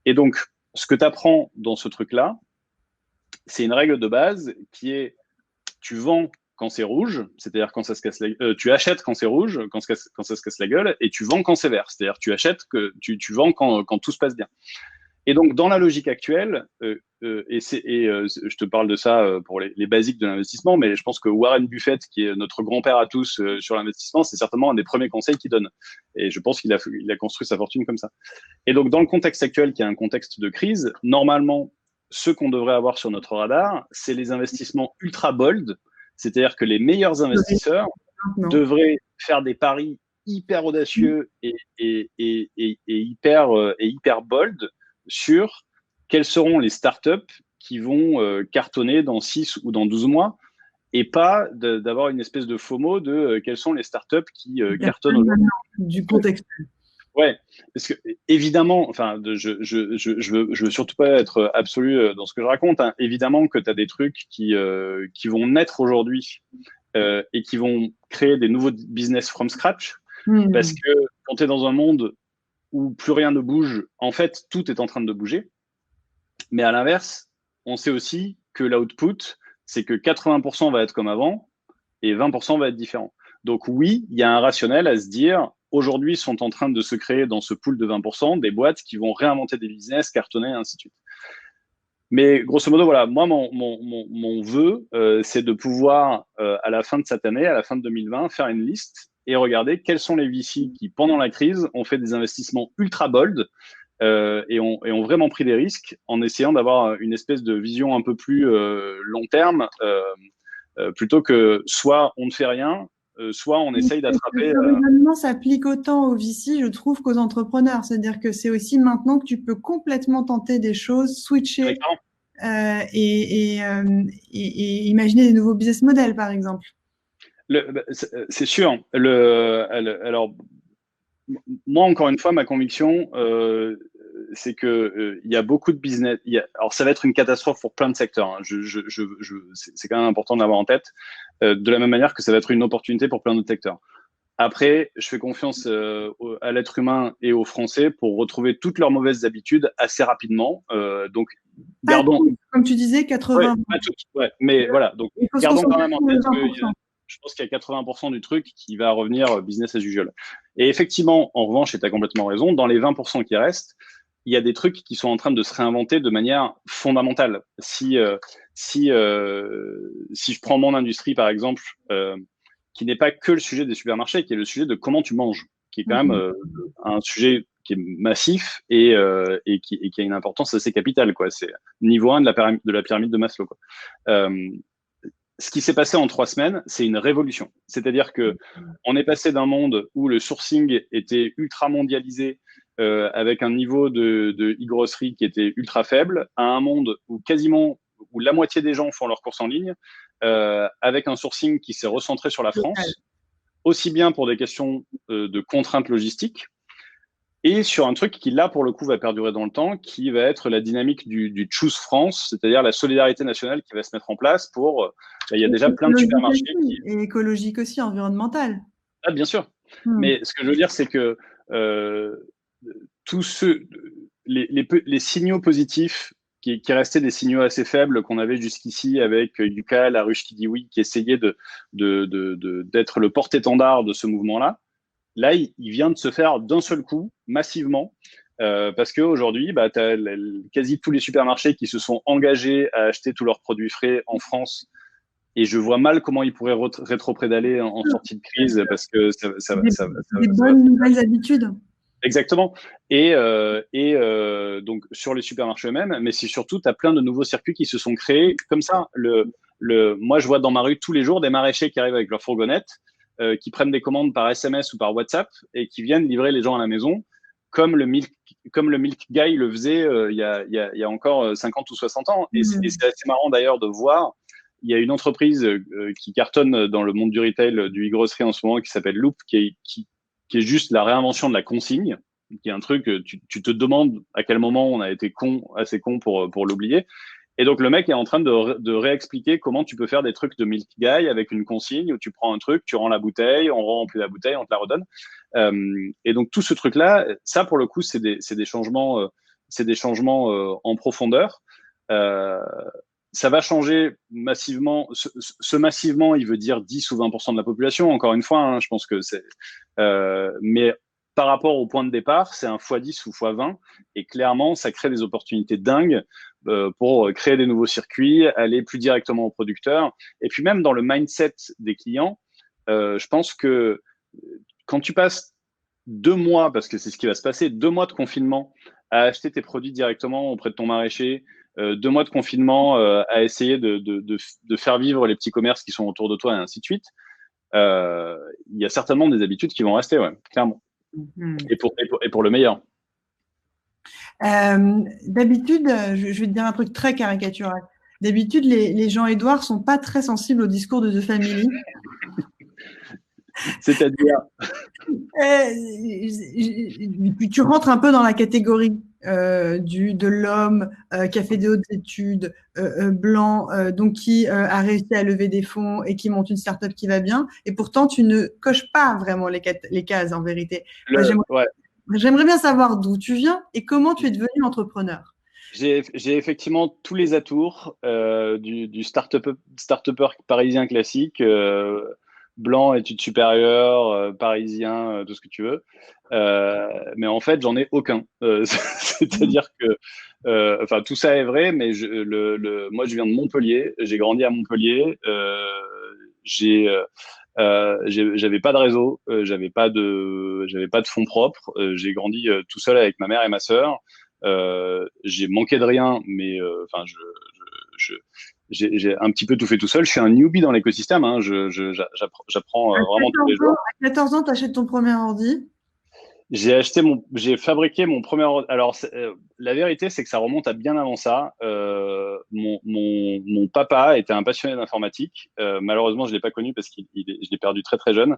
Et donc, ce que tu apprends dans ce truc-là, c'est une règle de base qui est tu vends quand c'est rouge, c'est-à-dire quand ça se casse tu achètes quand c'est rouge, quand ça se casse la gueule, et tu vends quand c'est vert, c'est-à-dire tu vends quand tout se passe bien. Et donc, dans la logique actuelle, je te parle de ça pour les basiques de l'investissement, mais je pense que Warren Buffett, qui est notre grand-père à tous sur l'investissement, c'est certainement un des premiers conseils qu'il donne. Et je pense qu'il a construit sa fortune comme ça. Et donc, dans le contexte actuel, qui est un contexte de crise, normalement, ce qu'on devrait avoir sur notre radar, c'est les investissements ultra bold, c'est-à-dire que les meilleurs investisseurs devraient faire des paris hyper audacieux et hyper bold sur quelles seront les startups qui vont cartonner dans 6 ou dans 12 mois, et pas d'avoir une espèce de FOMO de quelles sont les startups qui cartonnent aujourd'hui. Du contexte. Ouais, parce que évidemment, enfin, je veux surtout pas être absolu dans ce que je raconte. Hein. Évidemment que tu as des trucs qui vont naître aujourd'hui et qui vont créer des nouveaux business from scratch, parce que quand tu es dans un monde où plus rien ne bouge, en fait, tout est en train de bouger. Mais à l'inverse, on sait aussi que l'output, c'est que 80% va être comme avant et 20% va être différent. Donc oui, il y a un rationnel à se dire, aujourd'hui, sont en train de se créer dans ce pool de 20% des boîtes qui vont réinventer des business, cartonner, et ainsi de suite. Mais grosso modo, voilà, moi, mon vœu, c'est de pouvoir, à la fin de cette année, à la fin de 2020, faire une liste et regarder quels sont les VC qui, pendant la crise, ont fait des investissements ultra bold et ont vraiment pris des risques en essayant d'avoir une espèce de vision un peu plus long terme, plutôt que soit on ne fait rien, soit on essaye d'attraper. Le raisonnement s'applique autant aux VC, je trouve, qu'aux entrepreneurs. C'est-à-dire que c'est aussi maintenant que tu peux complètement tenter des choses, switcher et imaginer des nouveaux business models, par exemple. C'est sûr. Alors, moi, encore une fois, ma conviction, c'est que il y a beaucoup de business. Alors, ça va être une catastrophe pour plein de secteurs. Hein. C'est quand même important de l'avoir en tête. De la même manière que ça va être une opportunité pour plein d'autres secteurs. Après, je fais confiance à l'être humain et aux Français pour retrouver toutes leurs mauvaises habitudes assez rapidement. Donc, gardons. Comme tu disais, 80. Ouais, mais voilà. Donc, gardons quand même en tête que je pense qu'il y a 80% du truc qui va revenir business as usual. Et effectivement, en revanche, et tu as complètement raison, dans les 20% qui restent, il y a des trucs qui sont en train de se réinventer de manière fondamentale. Si je prends mon industrie, par exemple, qui n'est pas que le sujet des supermarchés, qui est le sujet de comment tu manges, qui est quand même un sujet qui est massif et qui a une importance assez capitale, quoi. C'est niveau 1 de la pyramide de Maslow, quoi. Ce qui s'est passé en 3 semaines, c'est une révolution. C'est-à-dire que on est passé d'un monde où le sourcing était ultra mondialisé, avec un niveau de e-grocery qui était ultra faible, à un monde où la moitié des gens font leurs courses en ligne, avec un sourcing qui s'est recentré sur la France, aussi bien pour des questions de contraintes logistiques, et sur un truc qui, là, pour le coup, va perdurer dans le temps, qui va être la dynamique du Choose France, c'est-à-dire la solidarité nationale qui va se mettre en place pour... il y a déjà plein de supermarchés qui... Et écologique aussi, environnemental. Ah, bien sûr. Mais ce que je veux dire, c'est que tous les signaux positifs qui restait des signaux assez faibles qu'on avait jusqu'ici avec Yuka, La Ruche qui dit oui, qui essayait d'être le porte-étendard de ce mouvement-là. Là, il vient de se faire d'un seul coup, massivement, parce qu'aujourd'hui, bah, tu as quasi tous les supermarchés qui se sont engagés à acheter tous leurs produits frais en France. Et je vois mal comment ils pourraient rétro-pédaler en sortie de crise parce que des bonnes nouvelles habitudes. Exactement. Donc, sur les supermarchés eux-mêmes, mais c'est surtout, tu as plein de nouveaux circuits qui se sont créés comme ça. Moi, je vois dans ma rue tous les jours des maraîchers qui arrivent avec leur fourgonnette, qui prennent des commandes par SMS ou par WhatsApp et qui viennent livrer les gens à la maison, comme le Milk Guy le faisait il y a encore 50 ou 60 ans. Et c'est assez marrant d'ailleurs de voir. Il y a une entreprise qui cartonne dans le monde du retail, du e-grocery en ce moment, qui s'appelle Loop, qui est juste la réinvention de la consigne, qui est un truc, tu te demandes à quel moment on a été assez con pour l'oublier. Et donc, le mec est en train de réexpliquer comment tu peux faire des trucs de Milk Guy avec une consigne où tu prends un truc, tu rends la bouteille, on remplit la bouteille, on te la redonne. Et donc, tout ce truc-là, ça, pour le coup, c'est des changements en profondeur. Ça va changer massivement. Ce massivement, il veut dire 10 ou 20% de la population. Encore une fois, hein, je pense que c'est. Mais par rapport au point de départ, c'est un x10 ou x20. Et clairement, ça crée des opportunités dingues pour créer des nouveaux circuits, aller plus directement aux producteurs. Et puis même dans le mindset des clients, je pense que quand tu passes 2 mois, parce que c'est ce qui va se passer, 2 mois de confinement à acheter tes produits directement auprès de ton maraîcher, 2 mois de confinement à essayer de faire vivre les petits commerces qui sont autour de toi et ainsi de suite, il y a certainement des habitudes qui vont rester, ouais, clairement. Et pour le meilleur. D'habitude, je vais te dire un truc très caricatural. D'habitude, les gens Édouard sont pas très sensibles au discours de The Family. C'est-à-dire tu rentres un peu dans la catégorie de l'homme qui a fait des hautes études, blanc, donc qui a réussi à lever des fonds et qui monte une start-up qui va bien. Et pourtant, tu ne coches pas vraiment les cases en vérité. J'aimerais bien savoir d'où tu viens et comment tu es devenu entrepreneur. J'ai effectivement tous les atours du start-upper parisien classique, blanc, études supérieures, parisien, tout ce que tu veux. Mais en fait, j'en ai aucun. C'est-à-dire que, enfin, tout ça est vrai, mais moi, je viens de Montpellier. J'ai grandi à Montpellier. J'avais pas de réseau, j'avais pas de fonds propres. J'ai grandi tout seul avec ma mère et ma sœur. J'ai manqué de rien, mais enfin, j'ai un petit peu tout fait tout seul. Je suis un newbie dans l'écosystème. Hein. J'apprends vraiment tous les jours. À 14 ans, tu achètes ton premier ordi? J'ai fabriqué mon premier ordi. Alors, la vérité, c'est que ça remonte à bien avant ça. Mon papa était un passionné d'informatique. Malheureusement, je l'ai pas connu parce que je l'ai perdu très très jeune.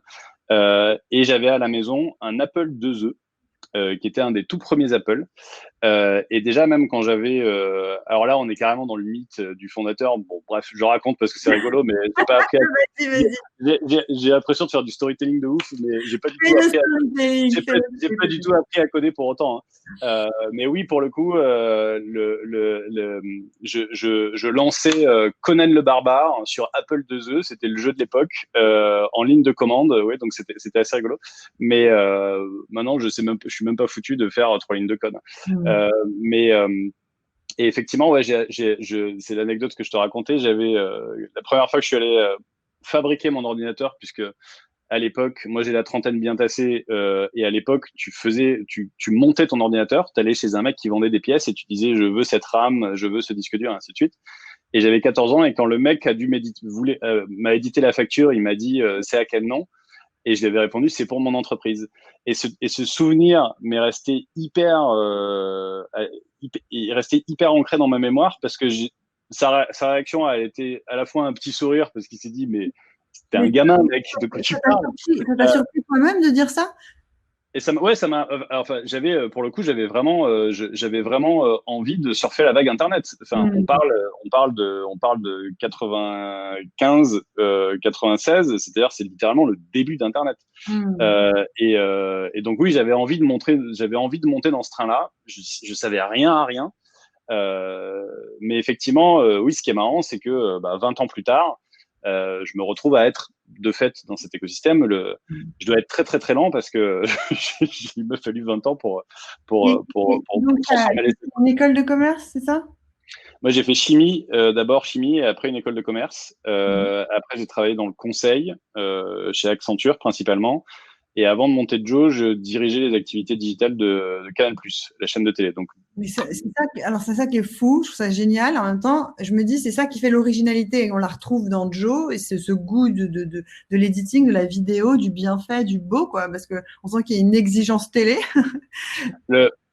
Et j'avais à la maison un Apple IIe. Qui était un des tout premiers Apple. Et déjà, même quand j'avais... alors là, on est carrément dans le mythe du fondateur. Bon, bref, je raconte parce que c'est rigolo, mais j'ai pas appris j'ai l'impression de faire du storytelling de ouf, mais j'ai pas du tout appris à coder pour autant. Hein. Mais oui, pour le coup, je lançais Conan le Barbare sur Apple IIe. C'était le jeu de l'époque, en ligne de commande. Ouais, donc c'était assez rigolo. Mais maintenant, je suis même pas foutu de faire 3 lignes de code. Et effectivement, ouais, c'est l'anecdote que je te racontais. J'avais la première fois que je suis allé fabriquer mon ordinateur, puisque à l'époque, moi j'ai la trentaine bien tassée, et à l'époque, tu montais ton ordinateur, tu allais chez un mec qui vendait des pièces et tu disais je veux cette RAM, je veux ce disque dur, et ainsi de suite. Et j'avais 14 ans, et quand le mec m'a édité la facture, il m'a dit c'est à quel nom? Et je lui avais répondu, c'est pour mon entreprise. Et ce souvenir m'est resté il est resté hyper ancré dans ma mémoire parce que sa réaction a été à la fois un petit sourire parce qu'il s'est dit, mais t'es un gamin, mec, de quoi tu parles? Ça t'a surpris toi-même de dire ça? Et ça m'a. Enfin, pour le coup, j'avais vraiment envie de surfer la vague Internet. Enfin, on parle de 95, 96. C'est-à-dire, c'est littéralement le début d'Internet. Et donc oui, j'avais envie de monter dans ce train-là. Je savais rien à rien. Mais effectivement, oui, ce qui est marrant, c'est que 20 ans plus tard, je me retrouve à être de fait dans cet écosystème. Je dois être très très très lent parce que il m'a fallu 20 ans pour Donc, transformer les. en école de commerce, c'est ça? Moi, j'ai fait chimie, d'abord chimie, et après une école de commerce. Après, j'ai travaillé dans le conseil, chez Accenture principalement. Et avant de monter Joe, je dirigeais les activités digitales de Canal+, la chaîne de télé. Donc, Mais alors c'est ça qui est fou, je trouve ça génial. En même temps, je me dis, c'est ça qui fait l'originalité. On la retrouve dans Joe et c'est ce goût de l'editing, de la vidéo, du bien fait, du beau, quoi. Parce que on sent qu'il y a une exigence télé.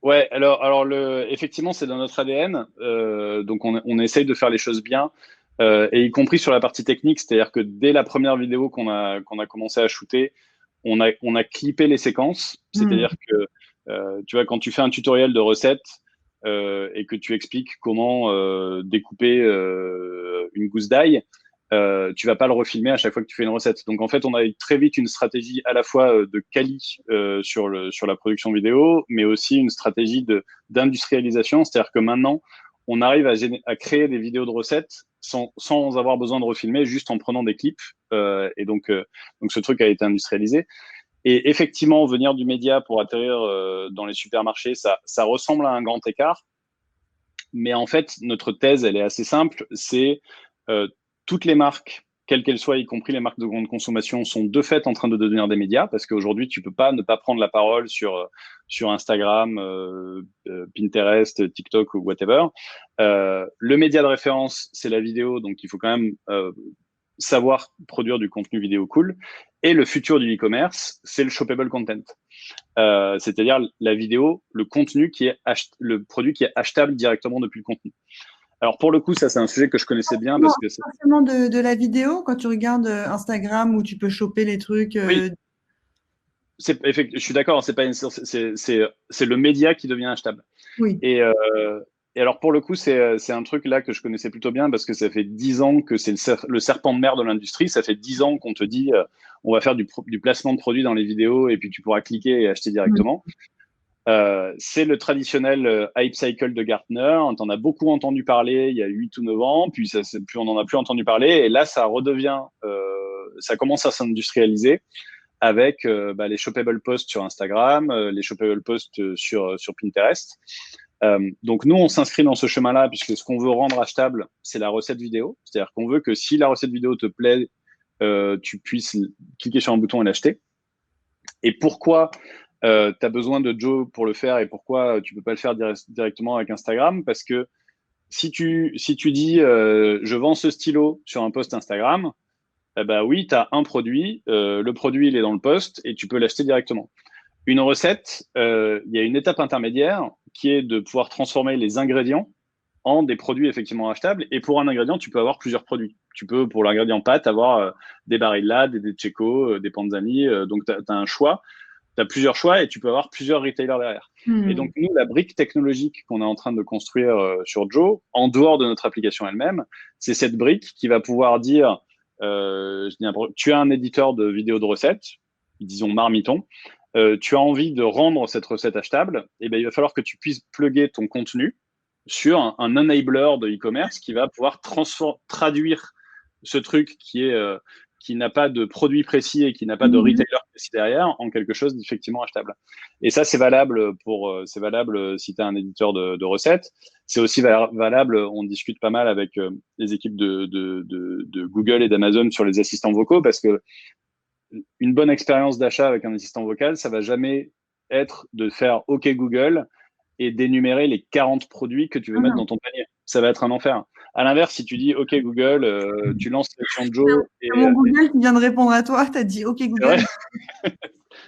ouais, alors effectivement, c'est dans notre ADN. Donc, on essaye de faire les choses bien, et y compris sur la partie technique. C'est-à-dire que dès la première vidéo qu'on a commencé à shooter, on a clippé les séquences. C'est-à-dire que, tu vois, quand tu fais un tutoriel de recette, et que tu expliques comment découper une gousse d'ail, tu vas pas le refilmer à chaque fois que tu fais une recette. Donc en fait, on a eu très vite une stratégie à la fois de quali sur la production vidéo, mais aussi une stratégie d'industrialisation. C'est-à-dire que maintenant, on arrive à créer des vidéos de recettes sans avoir besoin de refilmer, juste en prenant des clips. Et donc ce truc a été industrialisé. Et effectivement, venir du média pour atterrir dans les supermarchés, ça ressemble à un grand écart. Mais en fait, notre thèse, elle est assez simple. C'est toutes les marques, quelles qu'elles soient, y compris les marques de grande consommation, sont de fait en train de devenir des médias, parce qu'aujourd'hui, tu peux pas ne pas prendre la parole sur Instagram, Pinterest, TikTok ou whatever. Le média de référence, c'est la vidéo, donc il faut quand même savoir produire du contenu vidéo cool. Et le futur du e-commerce, c'est le shoppable content. C'est-à-dire la vidéo, le contenu le produit qui est achetable directement depuis le contenu. Alors pour le coup, ça c'est un sujet que je connaissais bien parce que Pas forcément de la vidéo, quand tu regardes Instagram où tu peux choper les trucs. Oui. Je suis d'accord, c'est le média qui devient achetable. Oui. Et alors pour le coup, c'est un truc là que je connaissais plutôt bien parce que ça fait 10 ans que c'est le serpent de mer de l'industrie. Ça fait 10 ans qu'on te dit on va faire du placement de produits dans les vidéos et puis tu pourras cliquer et acheter directement. C'est le traditionnel hype cycle de Gartner. On en a beaucoup entendu parler il y a 8 ou 9 ans, puis on n'en a plus entendu parler. Et là, ça redevient, ça commence à s'industrialiser avec les shoppable posts sur Instagram, les shoppable posts sur Pinterest. Donc nous, on s'inscrit dans ce chemin-là puisque ce qu'on veut rendre achetable, c'est la recette vidéo. C'est-à-dire qu'on veut que si la recette vidéo te plaît, tu puisses cliquer sur un bouton et l'acheter. Et pourquoi tu as besoin de Joe pour le faire et pourquoi tu peux pas le faire directement avec Instagram? Parce que si tu dis je vends ce stylo sur un post Instagram, oui, tu as un produit, le produit il est dans le post et tu peux l'acheter directement. Une recette, il y a une étape intermédiaire qui est de pouvoir transformer les ingrédients en des produits effectivement achetables. Et pour un ingrédient, tu peux avoir plusieurs produits. Tu peux, pour l'ingrédient pâte, avoir des Barilla, des Checo, des Panzani. Donc, tu as un choix. Tu as plusieurs choix et tu peux avoir plusieurs retailers derrière. Et donc, nous, la brique technologique qu'on est en train de construire sur Joe, en dehors de notre application elle-même, c'est cette brique qui va pouvoir dire, tu as un éditeur de vidéos de recettes, disons Marmiton, tu as envie de rendre cette recette achetable, et il va falloir que tu puisses plugger ton contenu sur un enabler de e-commerce qui va pouvoir traduire ce truc qui n'a pas de produit précis et qui n'a pas de retailer précis derrière en quelque chose d'effectivement achetable. Et ça, c'est valable si tu as un éditeur de recettes. C'est aussi valable, on discute pas mal avec les équipes de Google et d'Amazon sur les assistants vocaux parce que une bonne expérience d'achat avec un assistant vocal, ça va jamais être de faire OK Google et d'énumérer les 40 produits que tu veux mettre dans ton panier. Ça va être un enfer. À l'inverse, si tu dis OK Google, tu lances l'action Joe. Mon Google qui vient de répondre à toi, tu as dit OK Google.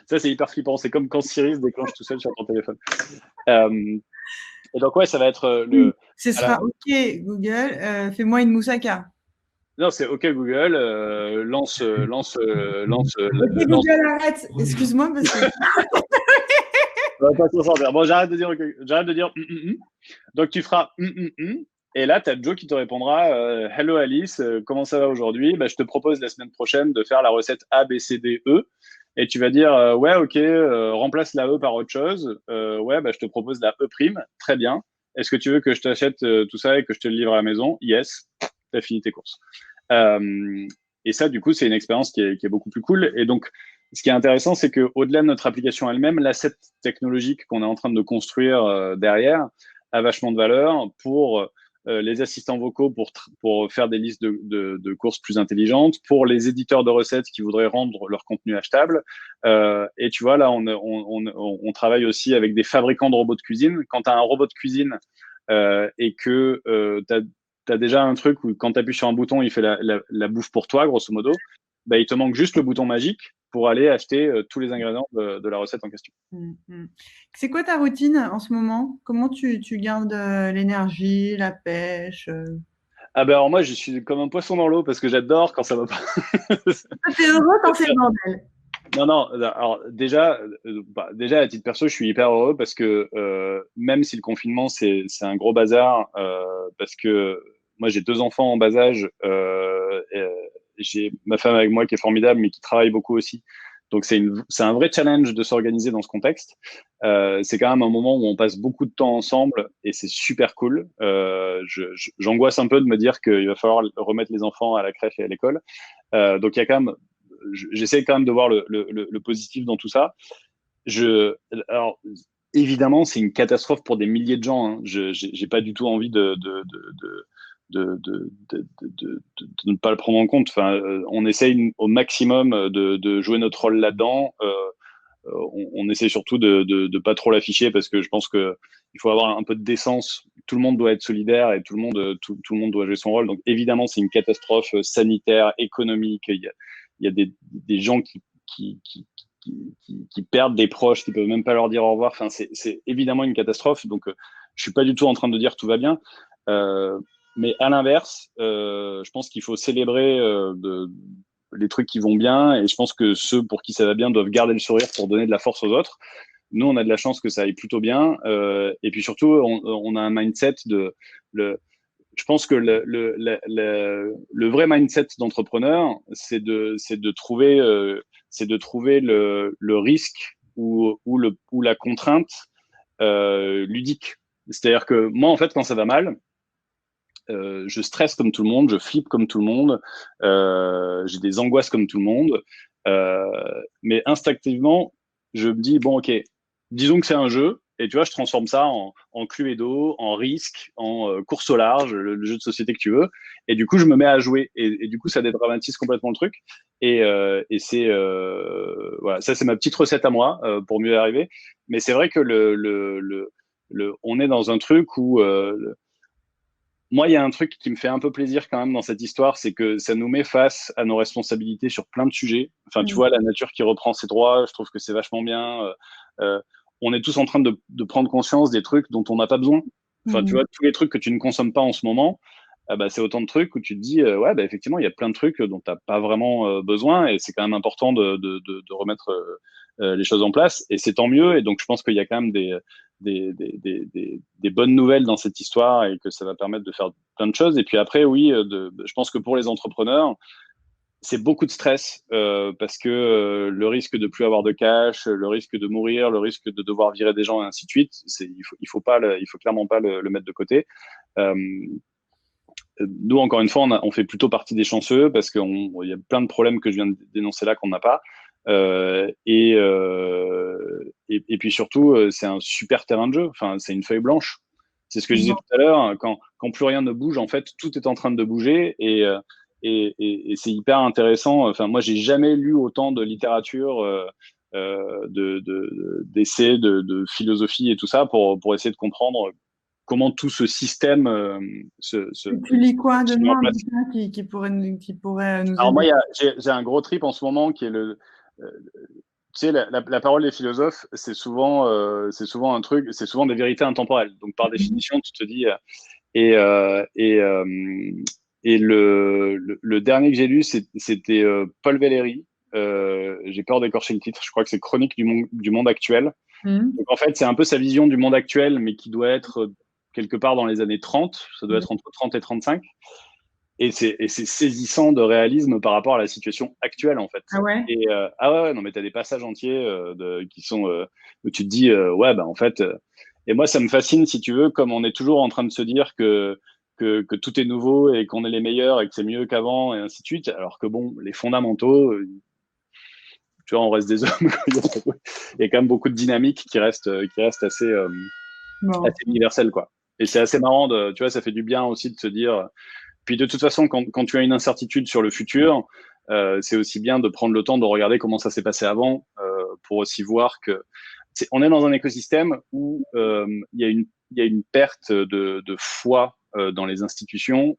Ça, c'est hyper flippant. C'est comme quand Siri se déclenche tout seul sur ton téléphone. Et donc, ouais, ça va être Ce sera OK Google, fais-moi une moussaka. Non, c'est OK Google, lance. OK Google, arrête. Excuse-moi parce que. On va pas s'en sortir. Bon, j'arrête de dire. Donc, tu feras. Et là, tu as Joe qui te répondra Hello Alice, comment ça va aujourd'hui? Je te propose la semaine prochaine de faire la recette A, B, C, D, E. Et tu vas dire ouais, OK, remplace la E par autre chose. Ouais, je te propose la E'. Très bien. est-ce que tu veux que je t'achète tout ça et que je te le livre à la maison? Yes, t'as fini tes courses. Et ça, du coup, c'est une expérience qui est beaucoup plus cool. Et donc, ce qui est intéressant, c'est qu'au-delà de notre application elle-même, l'asset technologique qu'on est en train de construire derrière a vachement de valeur pour les assistants vocaux pour faire des listes de courses plus intelligentes, pour les éditeurs de recettes qui voudraient rendre leur contenu achetable. Et tu vois, là, on travaille aussi avec des fabricants de robots de cuisine. Quand tu as un robot de cuisine et que tu as déjà un truc où quand tu appuies sur un bouton, il fait la bouffe pour toi, grosso modo, bah, il te manque juste le bouton magique pour aller acheter tous les ingrédients de la recette en question. C'est quoi ta routine en ce moment? Comment tu gardes l'énergie, la pêche? Ah ben alors moi, je suis comme un poisson dans l'eau parce que j'adore quand ça va pas. T'es heureux quand c'est le bordel. Non, alors déjà, à titre perso, je suis hyper heureux parce que même si le confinement, c'est un gros bazar, parce que moi, j'ai 2 enfants en bas âge, j'ai ma femme avec moi qui est formidable, mais qui travaille beaucoup aussi. Donc, c'est un vrai challenge de s'organiser dans ce contexte. C'est quand même un moment où on passe beaucoup de temps ensemble et c'est super cool. J'angoisse un peu de me dire qu'il va falloir remettre les enfants à la crèche et à l'école. Donc, il y a quand même, j'essaie quand même de voir le positif dans tout ça. Alors, évidemment, c'est une catastrophe pour des milliers de gens. Hein. J'ai pas du tout envie de ne pas le prendre en compte. Enfin, on essaye au maximum de jouer notre rôle là-dedans. On essaie surtout de pas trop l'afficher parce que je pense que il faut avoir un peu de décence. Tout le monde doit être solidaire et tout le monde doit jouer son rôle. Donc évidemment, c'est une catastrophe sanitaire, économique. Il y a des gens qui perdent des proches, qui peuvent même pas leur dire au revoir. Enfin, c'est évidemment une catastrophe. Donc, je suis pas du tout en train de dire tout va bien. Mais à l'inverse, je pense qu'il faut célébrer les trucs qui vont bien. Et je pense que ceux pour qui ça va bien doivent garder le sourire pour donner de la force aux autres. Nous, on a de la chance que ça aille plutôt bien. Et puis surtout, on a un mindset je pense que le vrai mindset d'entrepreneur, c'est de trouver le risque ou la contrainte ludique. C'est-à-dire que moi, en fait, quand ça va mal, je stresse comme tout le monde, je flippe comme tout le monde, j'ai des angoisses comme tout le monde, mais instinctivement, je me dis, bon, ok, disons que c'est un jeu, et tu vois, je transforme ça en Cluedo, en risque, en course au large, le jeu de société que tu veux, et du coup, je me mets à jouer, et du coup, ça dédramatise complètement le truc, et c'est, voilà, ça c'est ma petite recette à moi, pour mieux y arriver, mais c'est vrai que on est dans un truc où moi, il y a un truc qui me fait un peu plaisir quand même dans cette histoire, c'est que ça nous met face à nos responsabilités sur plein de sujets. Enfin, tu vois, la nature qui reprend ses droits, je trouve que c'est vachement bien. On est tous en train de prendre conscience des trucs dont on n'a pas besoin. Enfin, tu vois, tous les trucs que tu ne consommes pas en ce moment, bah, c'est autant de trucs où tu te dis, ouais, bah, effectivement, il y a plein de trucs dont tu n'as pas vraiment besoin et c'est quand même important de remettre les choses en place. Et c'est tant mieux. Et donc, je pense qu'il y a quand même des bonnes nouvelles dans cette histoire et que ça va permettre de faire plein de choses. Et puis après, oui, je pense que pour les entrepreneurs, c'est beaucoup de stress parce que le risque de plus avoir de cash, le risque de mourir, le risque de devoir virer des gens et ainsi de suite, il faut clairement pas le mettre de côté. Nous, encore une fois, on fait plutôt partie des chanceux parce qu'il y a plein de problèmes que je viens de dénoncer là qu'on n'a pas. Et puis surtout, c'est un super terrain de jeu. Enfin, c'est une feuille blanche. C'est ce que je disais tout à l'heure. Quand plus rien ne bouge, en fait, tout est en train de bouger et c'est hyper intéressant. Enfin, moi, j'ai jamais lu autant de littérature, d'essais, de philosophie et tout ça pour essayer de comprendre comment tout ce système Tu lis quoi de moi, un bouquin qui pourrait nous Alors moi, aider? j'ai un gros trip en ce moment qui est tu sais, la parole des philosophes, c'est souvent un truc, c'est souvent des vérités intemporelles. Donc par définition, tu te dis et le dernier que j'ai lu, c'était Paul Valéry. J'ai peur d'écorcher le titre. Je crois que c'est Chronique du monde actuel. Donc en fait, c'est un peu sa vision du monde actuel, mais qui doit être quelque part dans les années 30. Ça doit être entre 30 et 35. Et c'est saisissant de réalisme par rapport à la situation actuelle, en fait. Ah ouais? Et ah ouais, non, mais t'as des passages entiers qui sont où tu te dis ouais, bah en fait. Et moi, ça me fascine, si tu veux, comme on est toujours en train de se dire que tout est nouveau et qu'on est les meilleurs et que c'est mieux qu'avant et ainsi de suite. Alors que bon, les fondamentaux, tu vois, on reste des hommes. Il y a quand même beaucoup de dynamique qui reste Bon. assez universelle, quoi. Et c'est assez marrant tu vois, ça fait du bien aussi de se dire. Puis de toute façon, quand tu as une incertitude sur le futur, c'est aussi bien de prendre le temps de regarder comment ça s'est passé avant pour aussi voir que on est dans un écosystème où il y a une perte de foi dans les institutions.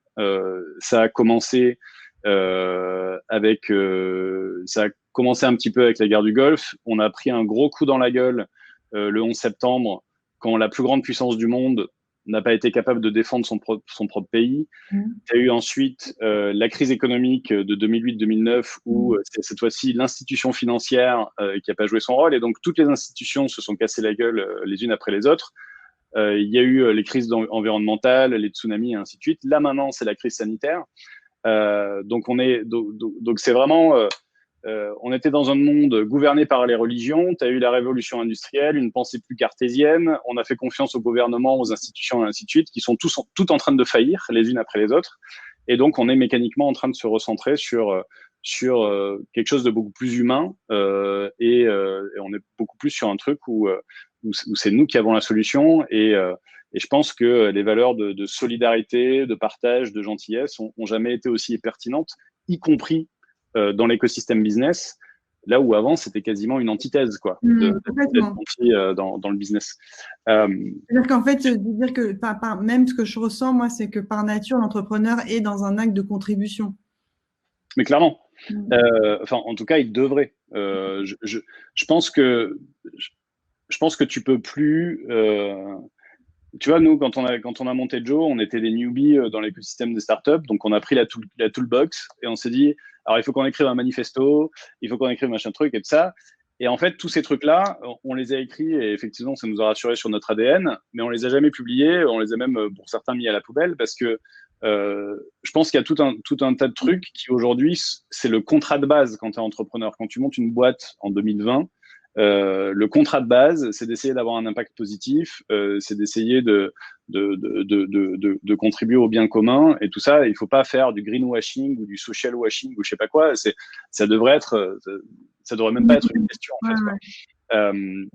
Ça a commencé ça a commencé un petit peu avec la guerre du Golfe. On a pris un gros coup dans la gueule le 11 septembre quand la plus grande puissance du monde n'a pas été capable de défendre son propre pays. Il y a eu ensuite la crise économique de 2008-2009 où c'est cette fois-ci l'institution financière qui n'a pas joué son rôle et donc toutes les institutions se sont cassées la gueule les unes après les autres. Il y a eu les crises environnementales, les tsunamis et ainsi de suite. Là maintenant, c'est la crise sanitaire. Donc c'est vraiment on était dans un monde gouverné par les religions. Tu as eu la révolution industrielle, une pensée plus cartésienne. On a fait confiance au gouvernement, aux institutions et ainsi de suite, qui sont tout en train de faillir les unes après les autres. Et donc, on est mécaniquement en train de se recentrer sur quelque chose de beaucoup plus humain et on est beaucoup plus sur un truc où c'est nous qui avons la solution et je pense que les valeurs de solidarité, de partage, de gentillesse ont jamais été aussi pertinentes, y compris dans l'écosystème business, là où avant c'était quasiment une antithèse quoi, d'être gentil dans le business. C'est-à-dire qu'en fait, dire que même ce que je ressens moi, c'est que par nature l'entrepreneur est dans un acte de contribution. Mais clairement, enfin en tout cas il devrait. Je pense que tu peux plus. Tu vois, nous, quand on a monté Joe, on était des newbies dans l'écosystème des startups. Donc, on a pris la toolbox et on s'est dit, alors, il faut qu'on écrive un manifesto, il faut qu'on écrive machin truc et tout ça. Et en fait, tous ces trucs-là, on les a écrits et effectivement, ça nous a rassurés sur notre ADN, mais on les a jamais publiés. On les a même, pour certains, mis à la poubelle parce que je pense qu'il y a tout un tas de trucs qui, aujourd'hui, c'est le contrat de base quand tu es entrepreneur. Quand tu montes une boîte en 2020, le contrat de base, c'est d'essayer d'avoir un impact positif, c'est d'essayer de contribuer au bien commun et tout ça. Il faut pas faire du greenwashing ou du social washing ou je sais pas quoi. Ça devrait même pas être une question en fait. Quoi.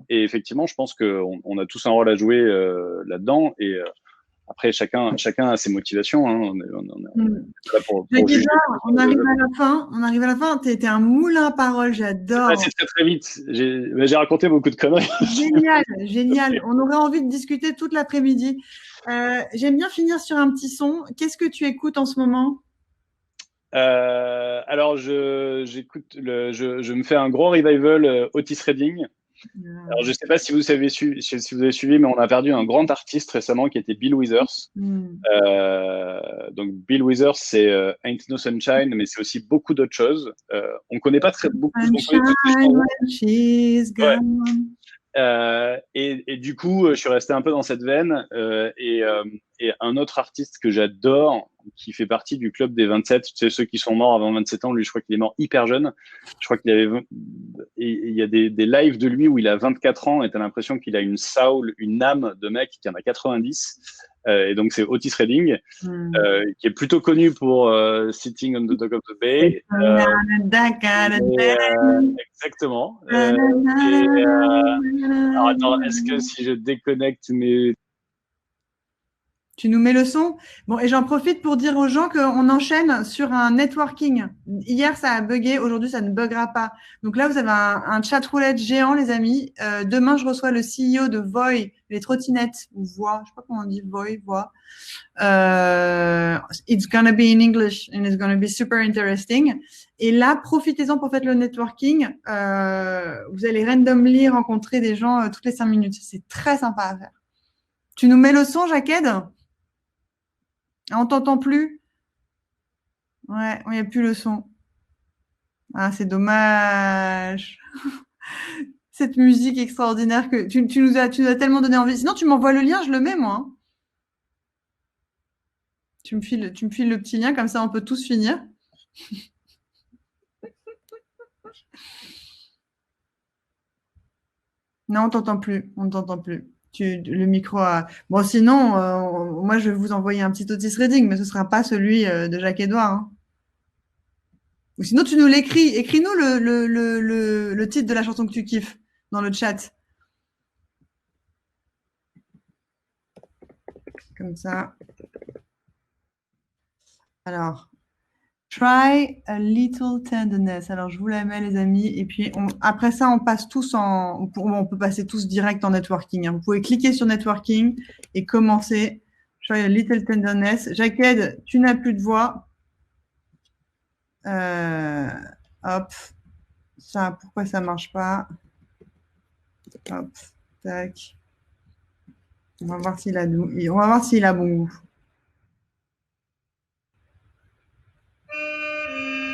Et effectivement, je pense qu'on a tous un rôle à jouer là-dedans et après, chacun a ses motivations. Hein. On est là pour juger. On arrive à la fin. T'es un moulin à parole, j'adore. C'est très, très vite. J'ai raconté beaucoup de conneries. Génial. On aurait envie de discuter toute l'après-midi. J'aime bien finir sur un petit son. Qu'est-ce que tu écoutes en ce moment ? Alors, je me fais un gros revival Otis Redding. Alors, je ne sais pas si vous avez suivi, mais on a perdu un grand artiste récemment qui était Bill Withers. Donc, Bill Withers, c'est Ain't No Sunshine, mais c'est aussi beaucoup d'autres choses. On ne connaît pas beaucoup. Et du coup, je suis resté un peu dans cette veine. Et un autre artiste que j'adore, qui fait partie du club des 27, tu sais, ceux qui sont morts avant 27 ans, lui, je crois qu'il est mort hyper jeune. Je crois qu'il il y a des lives de lui où il a 24 ans et tu as l'impression qu'il a une soul, une âme de mec qui en a 90. Et donc, c'est Otis Redding, qui est plutôt connu pour Sitting on the Dock of the Bay. Exactement. Alors, attends, est-ce que si je déconnecte mes... Tu nous mets le son. Bon, et j'en profite pour dire aux gens qu'on enchaîne sur un networking. Hier, ça a bugué. Aujourd'hui, ça ne buggera pas. Donc là, vous avez un chat roulette géant, les amis. Demain, je reçois le CEO de Voi, les trottinettes, ou Voix. Je sais pas comment on dit, Voix. It's gonna be in English and it's gonna be super interesting. Et là, profitez-en pour faire le networking. Vous allez randomly rencontrer des gens toutes les 5 minutes. C'est très sympa à faire. Tu nous mets le son, Jacqued ? On t'entend plus ? Ouais, il n'y a plus le son. Ah, c'est dommage. Cette musique extraordinaire que tu nous as tellement donné envie. Sinon, tu m'envoies le lien, je le mets, moi. Tu me files le petit lien, comme ça, on peut tous finir. Non, on t'entend plus. le micro a... Bon, sinon, moi, je vais vous envoyer un petit Otis Redding, mais ce ne sera pas celui de Jacques-Edouard. Hein. Ou sinon, tu nous l'écris. Écris-nous le titre de la chanson que tu kiffes dans le chat. Comme ça. Alors, try a little tenderness. Alors, je vous la mets, les amis. Et puis, après ça, on passe tous on peut passer tous direct en networking. Hein. Vous pouvez cliquer sur networking et commencer. Try a little tenderness. Jacques, tu n'as plus de voix. Hop. Ça, pourquoi ça marche pas? Hop. Tac. On va voir s'il a bon goût.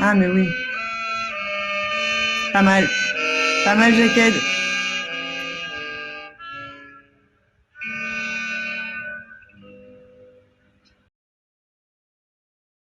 Ah, mais oui. Pas mal. Pas mal, Jacques.